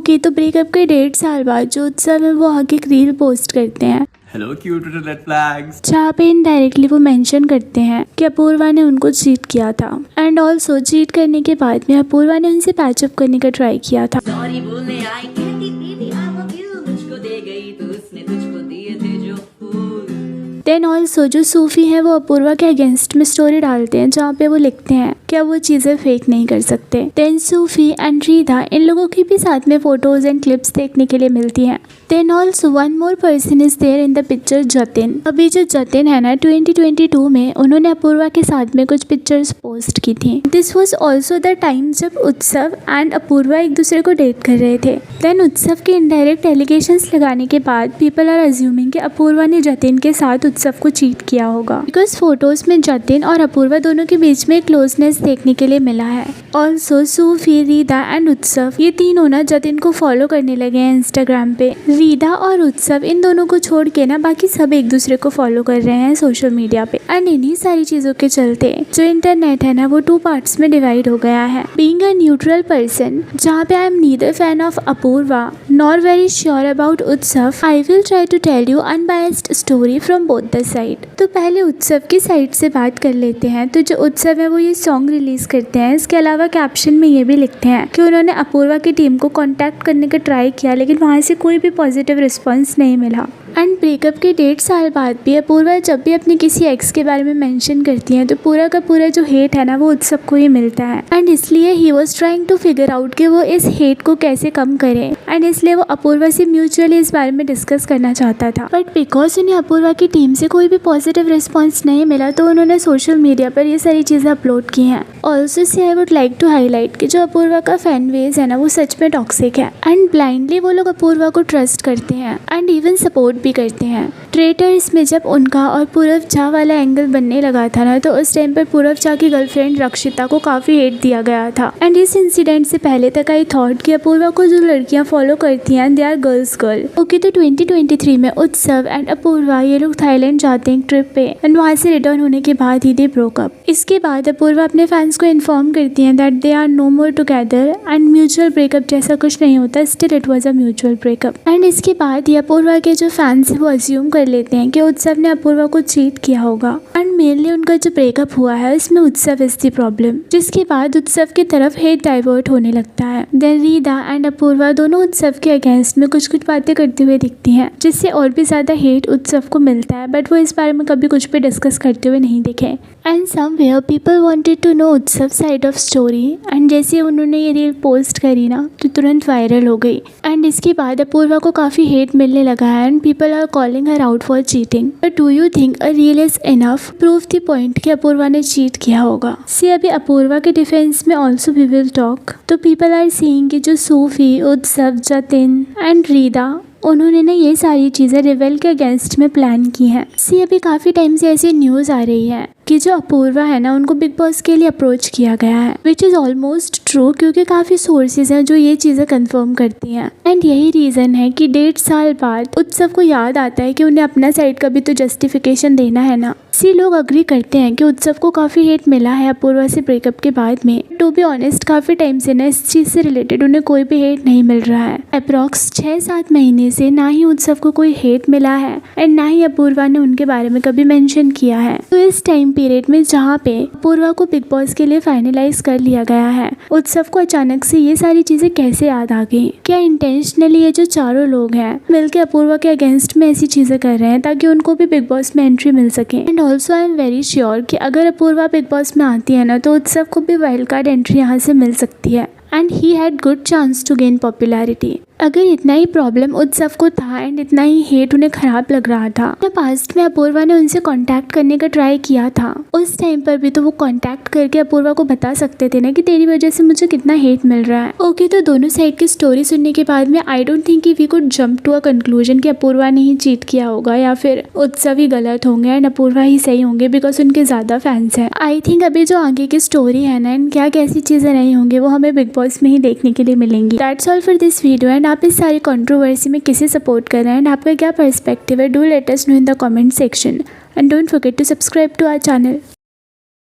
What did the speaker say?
Okay, तो breakup के 1.5 साल बाद जो उत्सव है वो आगे एक रील पोस्ट करते हैं hello cute little red flags, जहाँ पे इनडायरेक्टली वो मेंशन करते हैं कि अपूर्वा ने उनको चीट किया था एंड ऑल्सो चीट करने के बाद में अपूर्वा ने उनसे पैचअप करने का ट्राई किया था। सॉरी बोलने आई कहती बेबी आई लव यू, मुझको दे गई तो उसने तुझको दिए थे जो फूल। देन ऑल्सो जो सूफी है वो अपूर्वा के अगेंस्ट में स्टोरी डालते हैं जहाँ पे वो लिखते हैं कि अब वो चीज़ें फेक नहीं कर सकते। देन सूफी एंड रीदा इन लोगों की भी साथ में फोटोज एंड क्लिप्स देखने के लिए मिलती हैं। Then also one more person is there in the picture, Jatin. अभी जो जतिन है ना 2022 में उन्होंने अपूर्वा के साथ में कुछ पिक्चर्स पोस्ट की थी। This was also the time जब उत्सव एंड अपूर्वा एक दूसरे को डेट कर रहे थे। देन उत्सव के इनडायरेक्ट एलिगेशंस लगाने के बाद पीपल आर अज्यूमिंग कि अपूर्वा ने जतिन के साथ उत्सव को चीट किया होगा बिकॉज फोटोज में जतिन और अपूर्वा दोनों के बीच में क्लोजनेस देखने के लिए मिला है। ऑल्सो सूफी, रीदा एंड उत्सव ये तीनों ना जतिन को फॉलो करने लगे हैं इंस्टाग्राम पे। रीदा और उत्सव इन दोनों को छोड़ के ना बाकी सब एक दूसरे को फॉलो कर रहे हैं सोशल मीडिया पे एंड इन्हीं सारी चीजों के चलते जो इंटरनेट है ना वो 2 पार्ट्स में डिवाइड हो गया है। बीइंग अ न्यूट्रल पर्सन जहाँ पे I am neither fan of Apurva nor very sure about Utsav, I will try to tell you unbiased story from both the side. तो पहले उत्सव की साइड से बात कर लेते हैं। तो जो उत्सव है वो ये सॉन्ग रिलीज करते हैं। इसके अलावा कैप्शन में ये भी लिखते हैं कि उन्होंने अपूर्वा की टीम को कांटेक्ट करने का ट्राई किया लेकिन वहाँ से कोई भी पॉजिटिव रिस्पॉन्स नहीं मिला। एंड ब्रेकअप के 1.5 साल बाद भी अपूर्वा जब भी अपने किसी एक्स के बारे में मेंशन करती हैं तो पूरा का पूरा जो हेट है ना वो उत्सव को ही मिलता है एंड इसलिए he was trying to figure out कि वो इस हेट को कैसे कम करे एंड इसलिए वो अपूर्वा से म्यूचुअली इस बारे में डिस्कस करना चाहता था। बट बिकॉज उन्हें अपूर्वा की टीम से कोई भी पॉजिटिव रिस्पॉन्स नहीं मिला तो उन्होंने सोशल मीडिया पर ये सारी चीज़ें अपलोड की हैं। ऑल्सो से I would like to highlight कि जो अपूर्वा का फैन बेस है ना वो सच में टॉक्सिक है एंड ब्लाइंडली वो लोग अपूर्वा को ट्रस्ट करते हैं एंड इवन सपोर्ट भी करते हैं। ट्रेटर्स में जब उनका और पूरव झा वाला एंगल बनने लगा था ना तो उस टाइम पर पूरव झा की गर्लफ्रेंड रक्षिता को काफ़ी हेट दिया गया था एंड इस इंसिडेंट से पहले तक आई थॉट कि अपूर्वा को जो लड़कियां फॉलो करती हैं they are girls girl. Okay, तो 2023 में उत्सव एंड अपूर्वा ये लोग थाईलैंड जाते हैं ट्रिप पे एंड वहाँ से रिटर्न होने के बाद ही दे ब्रोक अप। इसके बाद अपूर्वा अपने फैंस को इन्फॉर्म करती हैं that they are no more together and mutual breakup जैसा कुछ नहीं होता, still it was a mutual breakup. And इसके बाद ही अपूर्वा के जो फैंस है वो अज्यूम कर लेते हैं कि उत्सव ने अपूर्वा को चीट किया होगा एंड मेनली उनका जो ब्रेकअप हुआ है इसमें उत्सव इज द प्रॉब्लम, जिसके बाद उत्सव की तरफ हेट डाइवर्ट होने लगता है। देन रीदा एंड अपूर्वा दोनों उत्सव के अगेंस्ट में कुछ कुछ बातें करते हुए दिखती हैं जिससे और भी ज्यादा हेट उत्सव को मिलता है बट वो इस बारे में कभी कुछ भी डिस्कस करते हुए नहीं दिखे। And somewhere people wanted to know Utsav side of story and जैसे उन्होंने ये रील पोस्ट करी ना तो तुरंत वायरल हो गई एंड इसके बाद अपूर्वा को काफ़ी हेट मिलने लगा है and people are calling her out for cheating. But do you think a reel is enough prove the point कि अपूर्वा ने चीट किया होगा? सी अभी अपूर्वा के डिफेंस में ऑल्सो वी विल टॉक। तो पीपल आर सीइंग कि जो सूफी, उत्सव, जतिन एंड रीदा उन्होंने ना ये सारी चीज़ें रिवेल के अगेंस्ट में प्लान की हैं। सी अभी काफ़ी टाइम से ऐसी न्यूज़ आ रही है कि जो अपूर्वा है ना उनको बिग बॉस के लिए अप्रोच किया गया है विच इज़ ऑलमोस्ट ट्रू क्योंकि काफ़ी सोर्सेज हैं जो ये चीज़ें कंफर्म करती हैं एंड यही रीज़न है कि 1.5 साल बाद उत्सव को याद आता है कि उन्हें अपना साइड का भी तो जस्टिफिकेशन देना है ना। सी लोग अग्री करते हैं कि उत्सव को काफ़ी हेट मिला है अपूर्वा से ब्रेकअप के बाद में। टू बी ऑनेस्ट काफ़ी टाइम से ना इस चीज़ से रिलेटेड उन्हें कोई भी हेट नहीं मिल रहा है। अप्रॉक्स 6-7 महीने से ना ही उत्सव को कोई हेट मिला है एंड ना ही अपूर्वा ने उनके बारे में कभी मेंशन किया है। तो इस टाइम पीरियड में जहाँ पे अपूर्वा को बिग बॉस के लिए फाइनलाइज कर लिया गया है, उत्सव को अचानक से ये सारी चीजें कैसे याद आ गई? क्या इंटेंशनली ये जो चारों लोग हैं मिलकर अपूर्वा के अगेंस्ट में ऐसी चीजें कर रहे हैं ताकि उनको भी बिग बॉस में एंट्री मिल सके? And also I am very sure कि अगर अपूर्वा बिग बॉस में आती है ना तो उत्सव को भी वाइल्ड कार्ड एंट्री यहाँ से मिल सकती है and he had good chance to gain popularity. अगर इतना ही प्रॉब्लम उत्सव को था एंड इतना ही हेट उन्हें खराब लग रहा था तो पास्ट में अपूर्वा ने उनसे कांटेक्ट करने का ट्राई किया था, उस टाइम पर भी तो वो कांटेक्ट करके अपूर्वा को बता सकते थे ना कि तेरी वजह से मुझे कितना हेट मिल रहा है। ओके, तो दोनों साइड की स्टोरी सुनने के बाद में आई डोंट थिंक कि we could jump to a conclusion कि अपूर्वा ने ही चीट किया होगा या फिर उत्सव ही गलत होंगे एंड अपूर्वा ही सही होंगे बिकॉज उनके ज़्यादा फैंस हैं। आई थिंक अभी जो आगे की स्टोरी है ना एंड क्या कैसी चीज़ें नहीं होंगी वो हमें बिग बॉस में ही देखने के लिए मिलेंगी। That's all for this video and आप इस सारी कंट्रोवर्सी में किसे सपोर्ट कर रहे हैं एंड आपका क्या पर्सपेक्टिव है? Do let us know in the comment section and don't forget to subscribe to our channel.